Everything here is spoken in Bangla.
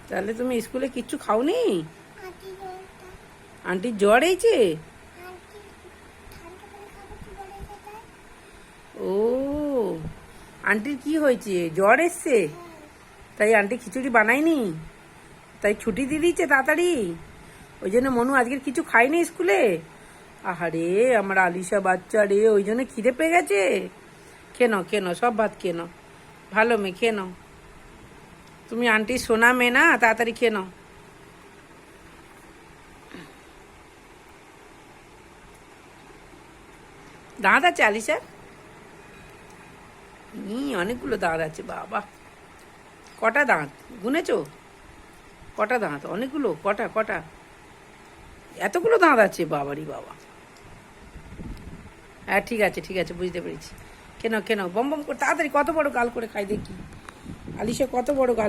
তাহলে তুমি স্কুলে কিচ্ছু খাওনি? আন্টির জ্বর হয়েছে? ও, আন্টির কি হয়েছে? জ্বর এসছে? তাই আন্টি খিচুড়ি বানায়নি, তাই ছুটি দিয়ে দিচ্ছে তাড়াতাড়ি। ওই জন্য মনু আজকের কিছু খায়নি স্কুলে। আহারে আমার আলিশা বাচ্চা রে, ওই জন্য খিদে পেয়ে গেছে। কেন কেন সব ভাত কেন, ভালো মেয়ে কেন, তুমি আন্টির সোনা মেয়ে না, তাড়াতাড়ি খেয়ে নাও। দাঁত আছে আলিশার? অনেকগুলো দাঁত আছে বাবা। কটা দাঁত গুনেছো? কটা দাঁত? অনেকগুলো। কটা কটা? এতগুলো দাঁত আছে বাবারি বাবা। হ্যাঁ ঠিক আছে ঠিক আছে, বুঝতে পেরেছি। কেন কেন বম বম করে তাড়াতাড়ি, কত বড় গাল করে খাই দেখি। আলিশা কত বড় গাল।